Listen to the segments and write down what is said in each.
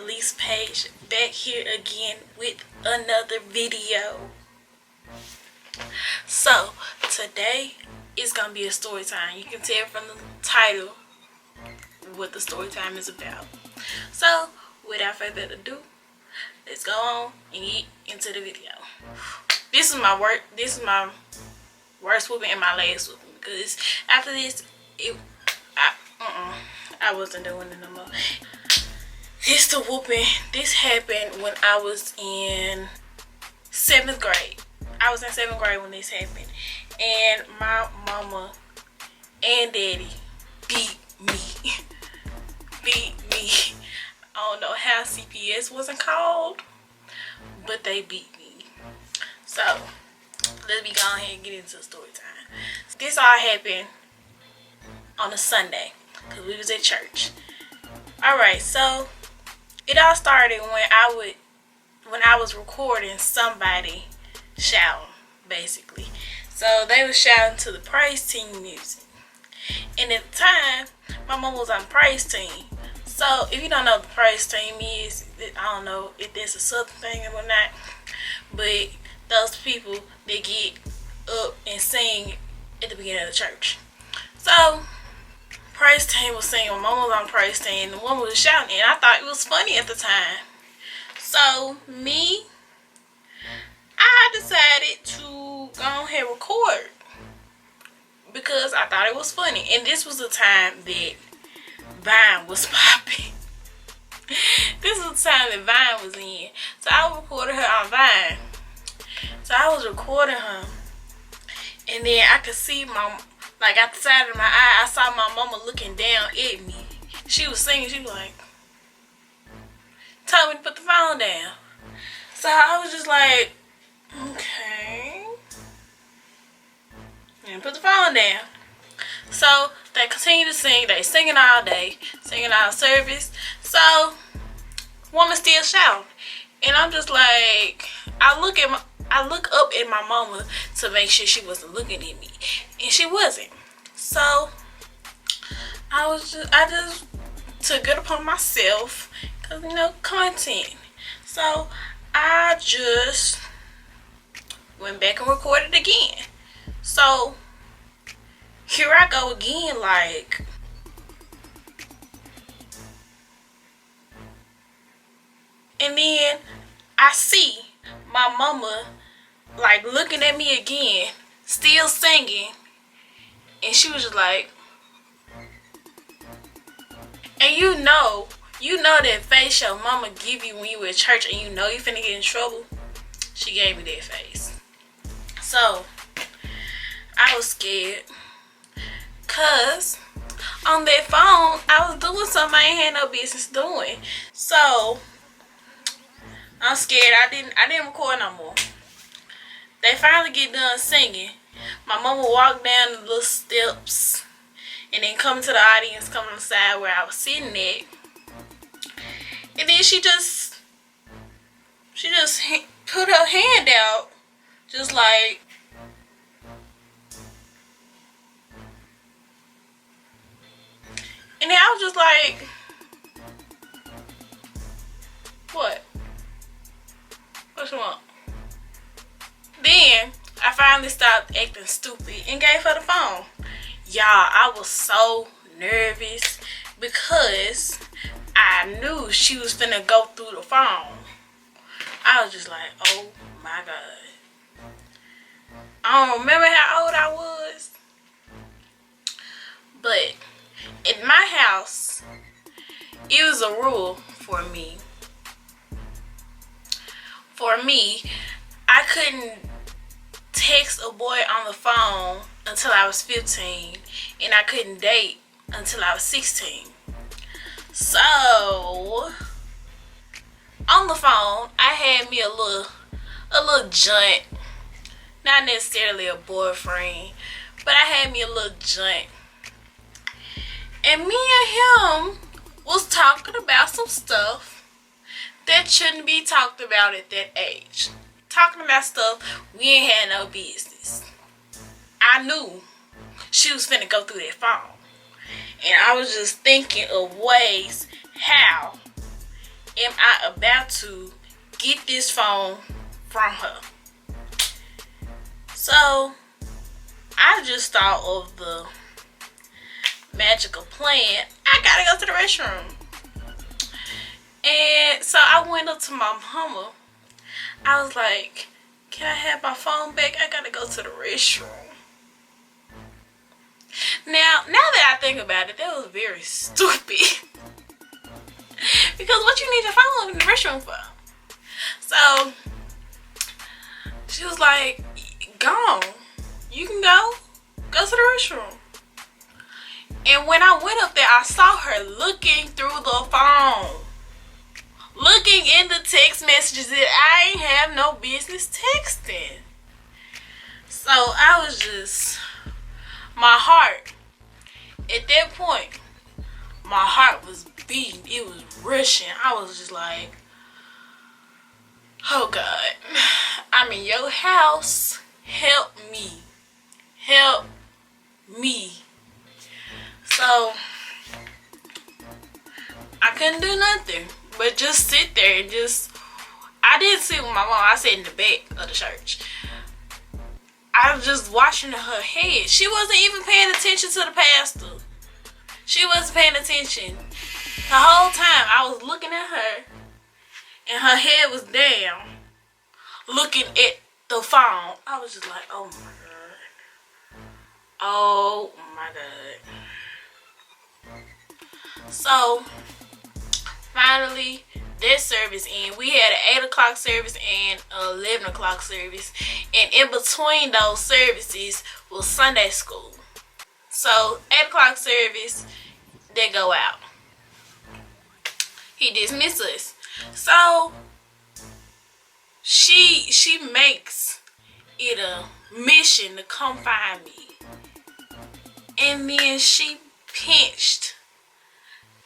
Elise Paige, back here again with another video. So today is gonna be a story time. You can tell from the title what the story time is about. So without further ado, let's go on and get into the video. This is my worst whooping and my last whooping, because after this I wasn't doing it no more. This happened when I was in 7th grade. I was in 7th grade when this happened, and my mama and daddy beat me. I don't know how CPS wasn't called, but they beat me. So let me go ahead and get into the story time. This all happened on a Sunday because we was at church. Alright, so it all started when I was recording somebody shouting, basically. So they was shouting to the praise team music. And at the time, my mom was on the praise team. So if you don't know what the praise team is, I don't know if that's a southern thing or not, but those people that get up and sing at the beginning of the church. So praise team was singing, my mom was on the praise team, and the woman was shouting, and I thought it was funny at the time. So I decided to go ahead and record because I thought it was funny. And this was the time that Vine was popping. This was the time that Vine was in. So I recorded her on Vine. So I was recording her, and then I could see like at the side of my eye, I saw my mama looking down at me. She was singing, she was like, told me to put the phone down. So I was just like, okay. And put the phone down. So they continue to sing, they singing all day, singing all service. So woman still shouting. And I'm just like, I look up at my mama to make sure she wasn't looking at me, and she wasn't. So I just took it upon myself, because content. So I just went back and recorded again. So here I go again, like, and then I see my mama like looking at me again, still singing, and she was just like, and you know that face your mama give you when you at church and you know you finna get in trouble. She gave me that face. So I was scared, cause on that phone I was doing something I ain't had no business doing. So I'm scared. I didn't record no more. They finally get done singing. My mama walked down the little steps and then come to the audience, come on the side where I was sitting at. And then she just put her hand out, just like, and then I was just like, what? What you want? Then I finally stopped acting stupid and gave her the phone. Y'all, I was so nervous because I knew she was finna go through the phone. I was just like, oh my God. I don't remember how old I was, but in my house, it was a rule for me. I couldn't text a boy on the phone until I was 15, and I couldn't date until I was 16. So on the phone, I had me a little joint, not necessarily a boyfriend, but I had me a little joint, and me and him was talking about some stuff that shouldn't be talked about at that age. Talking about stuff we ain't had no business. I knew she was finna go through that phone, and I was just thinking of ways how am I about to get this phone from her? So I just thought of the magical plan. I gotta go to the restroom. And so I went up to my mama. I was like, can I have my phone back? I gotta go to the restroom. Now that I think about it, that was very stupid. Because what you need your phone in the restroom for? So she was like, gone. You can go to the restroom. And when I went up there, I saw her looking through the phone. Looking in the text messages that I ain't have no business texting. So I was just, my heart, at that point, my heart was beating. It was rushing. I was just like, oh God, I'm in your house. Help me. Help me. So I couldn't do nothing but just sit there and just, I didn't sit with my mom. I sat in the back of the church. I was just watching her head. She wasn't even paying attention to the pastor. She wasn't paying attention. The whole time I was looking at her and her head was down, looking at the phone. I was just like, oh my God. Oh my God. So finally that service ended. We had an 8 o'clock service and an 11 o'clock service. And in between those services was Sunday school. So 8 o'clock service, they go out. He dismissed us. So she makes it a mission to come find me. And then she pinched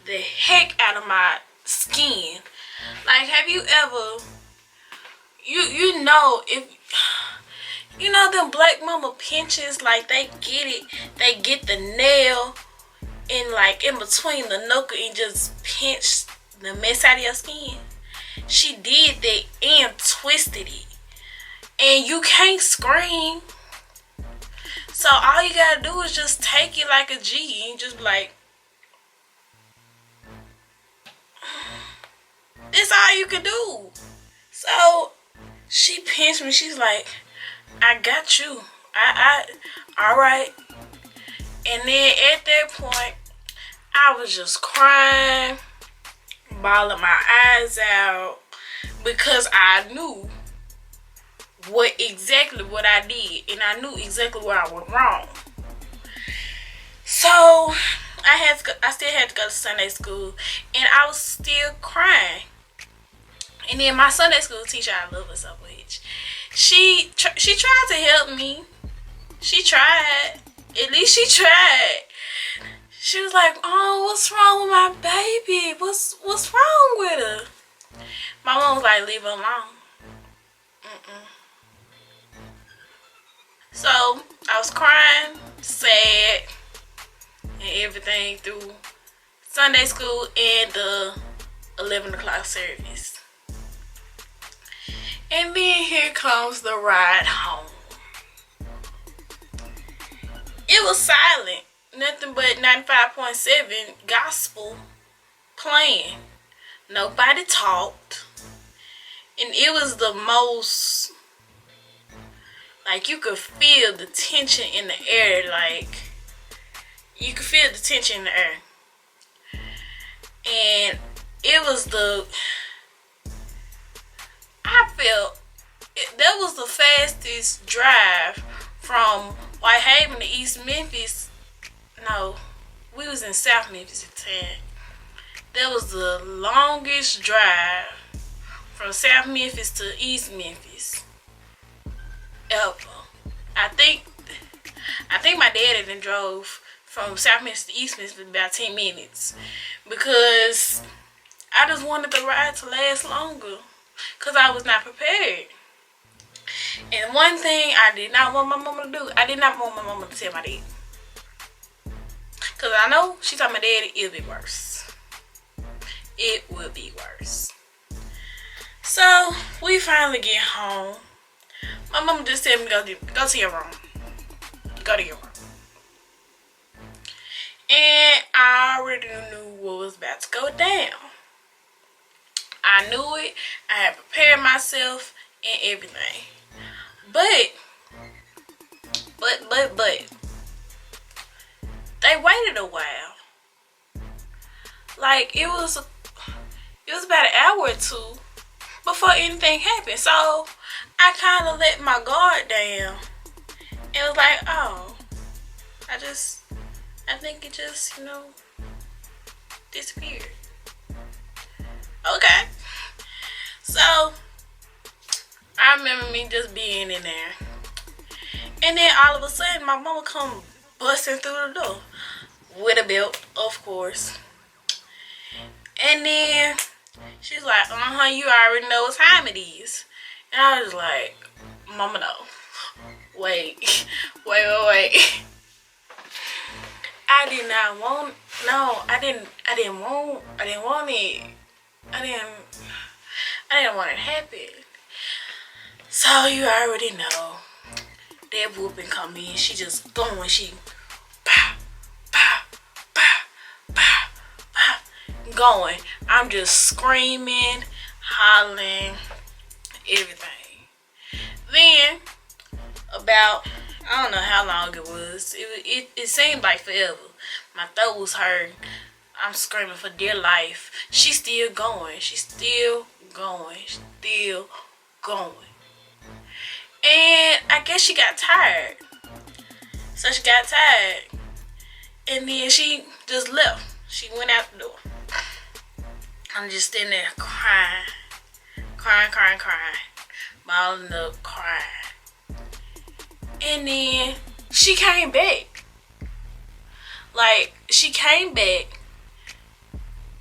the heck out of my skin. Like, have you ever, you know, if you know them black mama pinches, like they get the nail in, like, in between the knuckle and just pinch the mess out of your skin. She did that and twisted it. And you can't scream. So all you gotta do is just take it like a G and just be like, that's all you can do. So she pinched me. She's like, I got you. All right. And then at that point, I was just crying, bawling my eyes out, because I knew exactly what I did, and I knew exactly where I went wrong. So I still had to go to Sunday school, and I was still crying. And then my Sunday school teacher, I love her so much. She tried to help me. She tried. At least she tried. She was like, "Oh, what's wrong with my baby? What's wrong with her?" My mom was like, "Leave her alone." So I was crying, sad, and everything through Sunday school and the 11 o'clock service. And then here comes the ride home. It was silent. Nothing but 95.7 gospel playing. Nobody talked. And it was the most, like, you could feel the tension in the air. Like, you could feel the tension in the air. And it was that was the fastest drive from Whitehaven to East Memphis. No, we was in South Memphis at the time. That was the longest drive from South Memphis to East Memphis ever. I think my dad had drove from South Memphis to East Memphis for about 10 minutes, because I just wanted the ride to last longer, because I was not prepared. And one thing I did not want my mama to do, I did not want my mama to tell my dad. Because I know she told my daddy it'll be worse. It will be worse. So we finally get home. My mama just said me go to your room. Go to your room. And I already knew what was about to go down. I knew it. I had prepared myself and everything. But they waited a while. Like it was about an hour or two before anything happened. So I kind of let my guard down. It was like, oh, I think it just, disappeared. Okay. So I remember me just being in there. And then all of a sudden my mama come busting through the door. With a belt, of course. And then she's like, you already know what time it is. And I was like, Mama, no. Wait. I did not want, no, I didn't want it. I didn't want it to happen. So you already know. That whooping come in. She just going. She pow, pow, pow, pow, pow, going. I'm just screaming, hollering, everything. Then about, I don't know how long it was. It seemed like forever. My throat was hurting. I'm screaming for dear life. She's still going. She's still going. Still going. And I guess she got tired. So she got tired. And then she just left. She went out the door. I'm just standing there crying. Balling up, crying. And then she came back. Like, she came back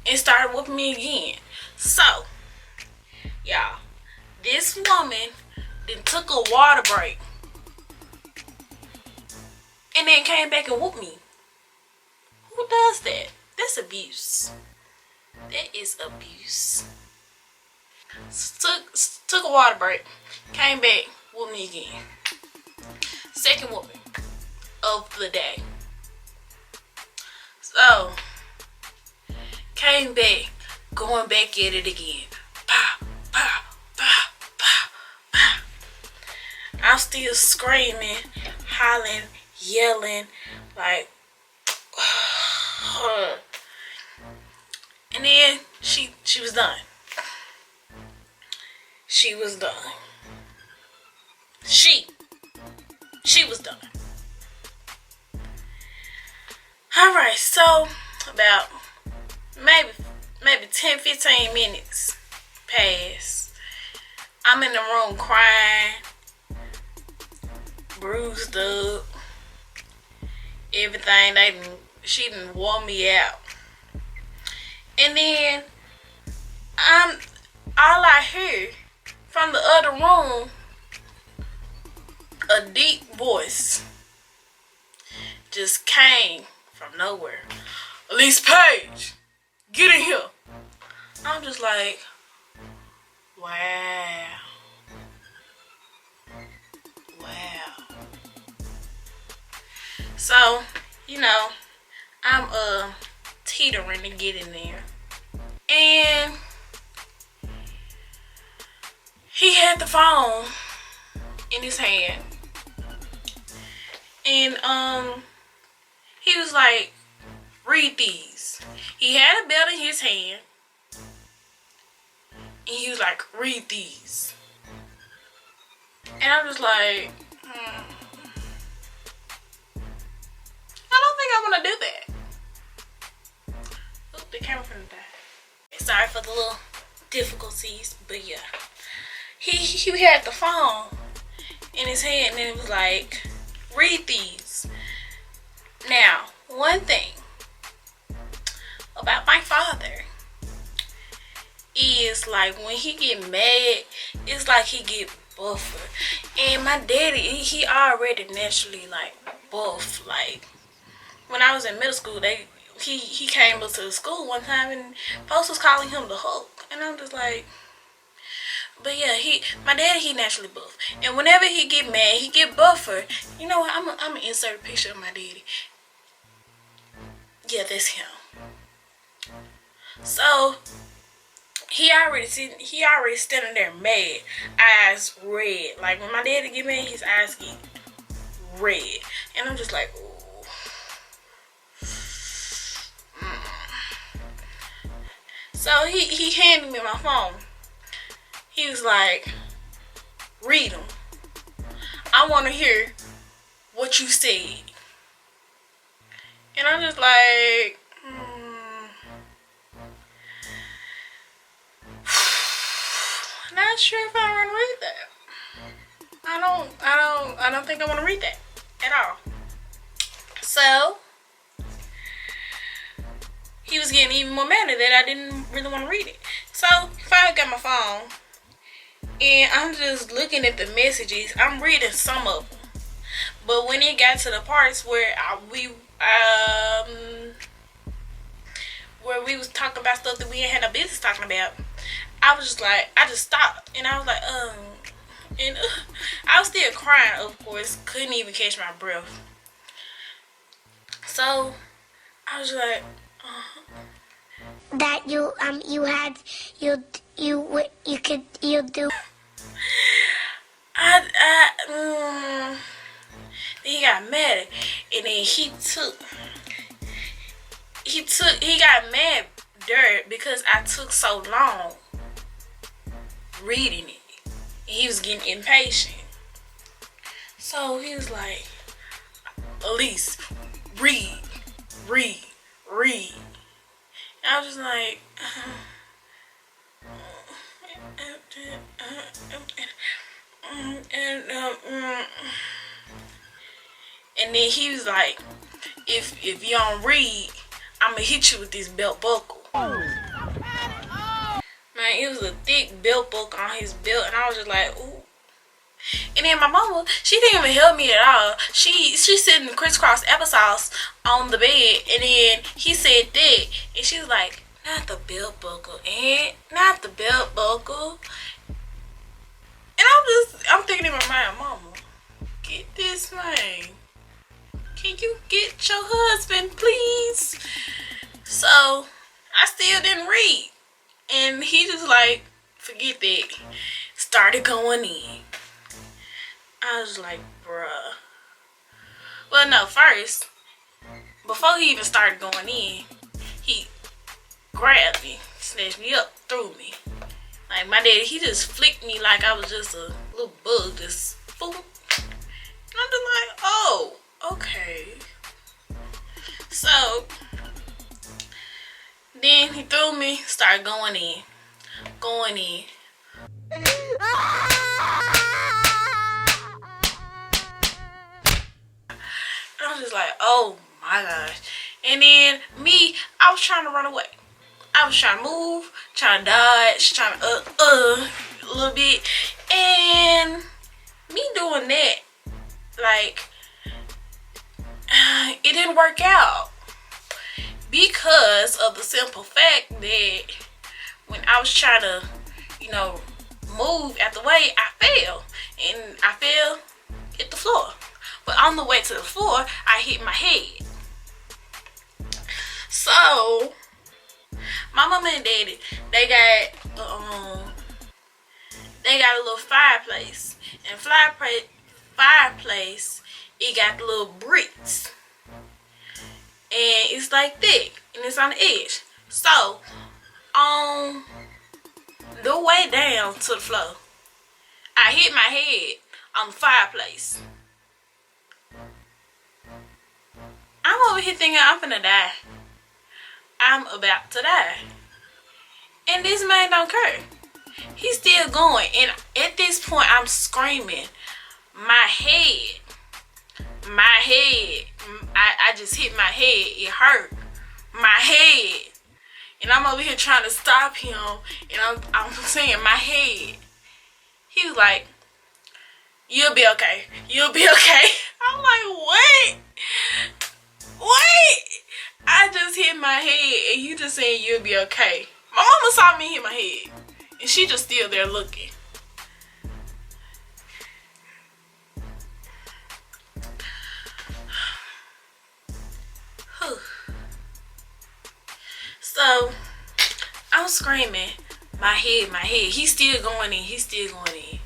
and started whooping me again. So, y'all, this woman then took a water break and then came back and whooped me. Who does that? That's abuse. That is abuse. Took a water break, came back, whooped me again. Second whooping of the day. So, came back, going back at it again. Pow, pow, pow, pow, pow. I'm still screaming, hollering, yelling, like, and then she was done. She was done. She was done. Alright, so about maybe 10-15 minutes passed. I'm in the room crying, bruised up, everything. She done wore me out. And then all I hear from the other room, a deep voice just came from nowhere. Elise, Paige, get in here. I'm just like, wow. So, I'm teetering to get in there. And he had the phone in his hand. And he was like, read these. He had a belt in his hand. And he was like, read these. And I'm just like, I don't think I want to do that. Oop, the camera finna die. Sorry for the little difficulties, but yeah. He had the phone in his hand and it was like, read these. Now, one thing about my father is like when he get mad, it's like he get buffer. And my daddy, he already naturally like buff. Like when I was in middle school, he came up to the school one time and folks was calling him the Hulk. And I'm just like, But yeah, my daddy, he naturally buff. And whenever he get mad, he get buffer. You know what? I'm gonna insert a picture of my daddy. Yeah, that's him. So he already standing there mad, eyes red. Like when my daddy get mad, his eyes get red, and I'm just like, ooh. So he handed me my phone. He was like, read them. I want to hear what you said. And I'm just like, not sure if I want to read that. I don't think I want to read that at all. So he was getting even more mad at that. I didn't really want to read it. So finally got my phone, and I'm just looking at the messages. I'm reading some of them, but when it got to the parts where we was talking about stuff that we ain't had no business talking about, I was just like, I just stopped, and I was like, and I was still crying, of course, couldn't even catch my breath. So I was like, that you do. He got mad, and then he got mad dirt because I took so long reading it. And he was getting impatient. So he was like, Elise, read. And I was just like, and then he was like, if you don't read, I'm gonna hit you with this belt buckle. Man, it was a thick belt buckle on his belt, and I was just like, ooh. And then my mama, she didn't even help me at all. She's sitting crisscross applesauce on the bed, and then he said that, and she was like, not the belt buckle, and not the belt buckle. And I'm thinking in my mind, mama, get this man. Can you get your husband, please? So I still didn't read, and he just like, forget that. Started going in. I was like, bruh. Well, no, first, before he even started going in, he grabbed me, snatched me up, threw me. Like my daddy, he just flicked me like I was just a little bug, just boom. And I'm just like, oh, okay. So then he threw me, started going in. I was just like, oh my gosh. And then me, I was trying to run away. I was trying to move, trying to dodge, trying to a little bit. And me doing that, like, it didn't work out. Because of the simple fact that when I was trying to, move out the way, I fell. And I fell, hit the floor. But on the way to the floor, I hit my head. So my mama and daddy, they got a little fireplace. And fireplace, it got the little bricks. And it's like thick, and it's on the edge. So on the way down to the floor, I hit my head on the fireplace. I'm over here thinking I'm finna die. I'm about to die. And this man don't care. He's still going. And at this point, I'm screaming. My head. I just hit my head. It hurt. My head. And I'm over here trying to stop him. And I'm saying my head. He was like, you'll be okay. You'll be okay. I'm like, what? What? I just hit my head and you just saying you'll be okay. My mama saw me hit my head. And she just still there looking. So I'm screaming, my head. He's still going in.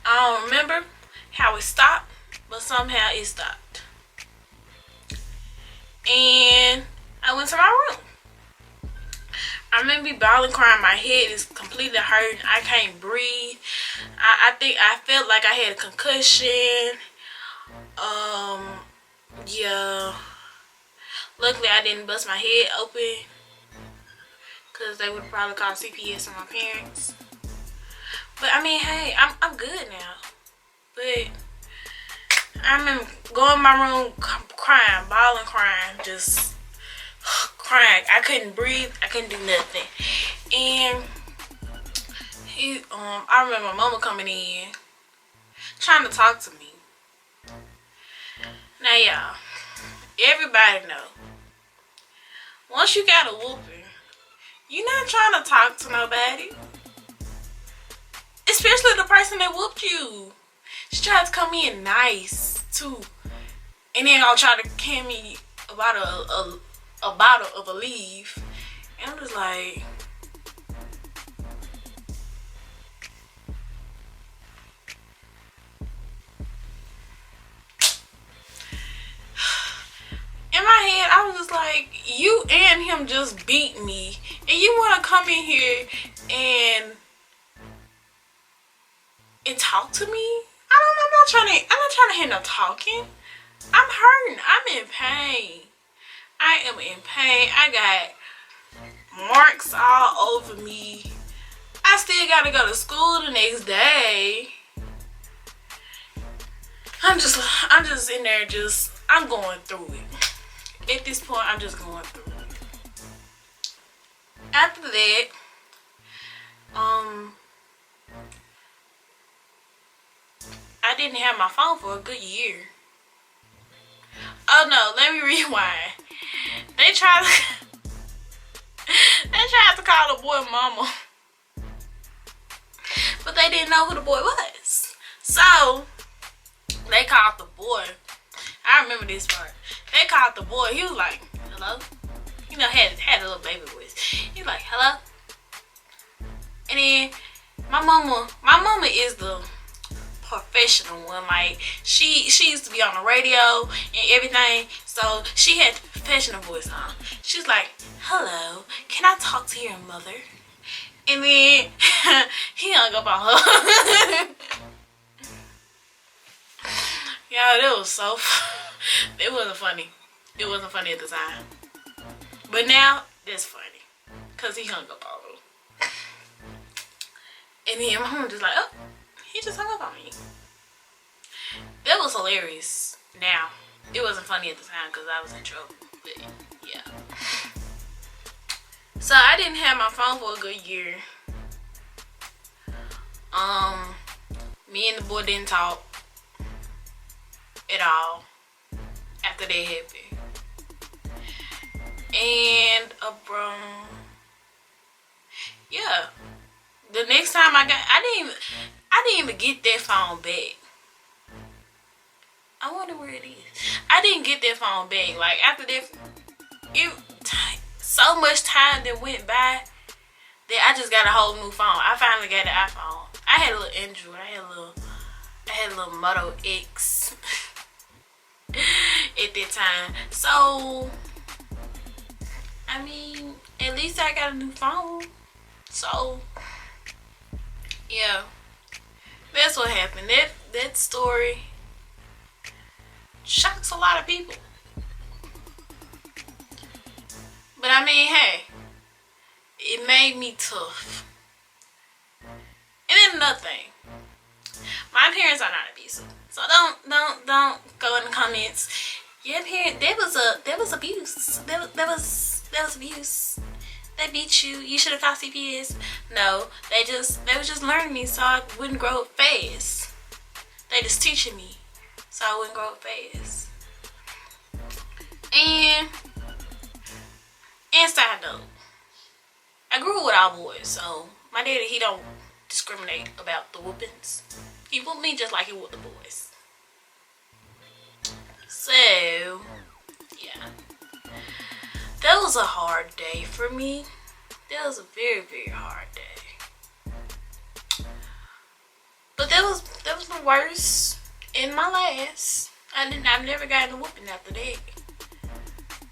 I don't remember how it stopped, but somehow it stopped. And I went to my room. I remember me bawling, crying. My head is completely hurting. I can't breathe. I think I felt like I had a concussion. Yeah. Luckily, I didn't bust my head open, because they would probably call CPS on my parents. But I mean, hey, I'm good now. But I remember going in my room crying, bawling, crying, just crying. I couldn't breathe. I couldn't do nothing. And I remember my mama coming in, trying to talk to me. Now, y'all, everybody know, once you got a whooping, you're not trying to talk to nobody. Especially the person that whooped you. She tried to come in nice, too. And then I'll try to hand me a bottle of Elise. And I'm just like... In my head, I was just like, you and him just beat me, and you want to come in here and talk to me? I'm not trying to hear no talking. I'm hurting. I'm in pain. I am in pain. I got marks all over me. I still gotta go to school the next day. I'm just in there, I'm going through it. At this point, I'm just going through it. After that, I didn't have my phone for a good year. Oh no, let me rewind. They tried to call the boy mama, but they didn't know who the boy was. So they called the boy. I remember this part. They called the boy. He was like, hello? You know, had a little baby voice. He was like, hello? And then my mama is the professional one. Like, she used to be on the radio and everything, so she had the professional voice on. She's like, hello, can I talk to your mother? And then he hung up on her. Yeah, that was so it wasn't funny. It wasn't funny at the time, but now it's funny because he hung up on her. And then my mom just like, oh, he just hung up on me. That was hilarious. Now, it wasn't funny at the time because I was in trouble. But yeah. So I didn't have my phone for a good year. Me and the boy didn't talk at all after that happened. And yeah. The next time I didn't even get that phone back. I wonder where it is. I didn't get that phone back. Like, after that, so much time that went by that I just got a whole new phone. I finally got an iPhone. I had a little Android. I had a little Moto X at that time. So, I mean, at least I got a new phone. So, yeah, that's what happened. That story shocks a lot of people. But I mean, hey, it made me tough. And then another thing, my parents are not abusive, so don't go in the comments. Your parents, that was abuse. That was abuse. They beat you. You should have called CPS. No, they were just learning me so I wouldn't grow up fast. They just teaching me so I wouldn't grow up fast. And side note, I grew up with all boys, so my daddy, he don't discriminate about the whoopings. He whooped me just like he whooped the boys. So yeah, that was a hard day for me. That was a very, very hard day. But that was the worst in my last. I've never gotten a whooping after that.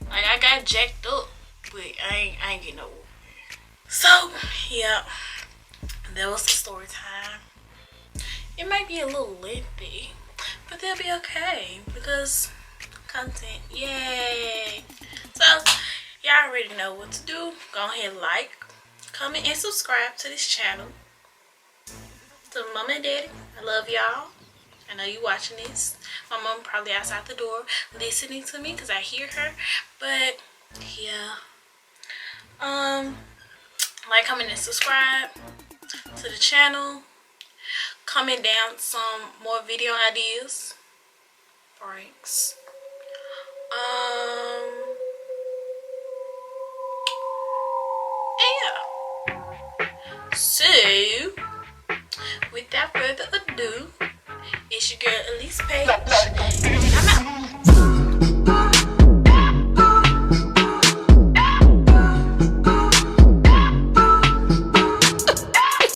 Like, I got jacked up, but I ain't getting no whooping. So yeah, that was the story time. It might be a little lengthy, but they'll be okay because content, yay. So y'all already know what to do. Go ahead and like, comment, and subscribe to this channel. To mama and daddy, I love y'all. I know you watching this. My mom probably outside the door listening to me because I hear her. But yeah, like, comment, and subscribe to the channel. Comment down some more video ideas, pranks. And yeah. So without further ado, it's your girl Elise Paige.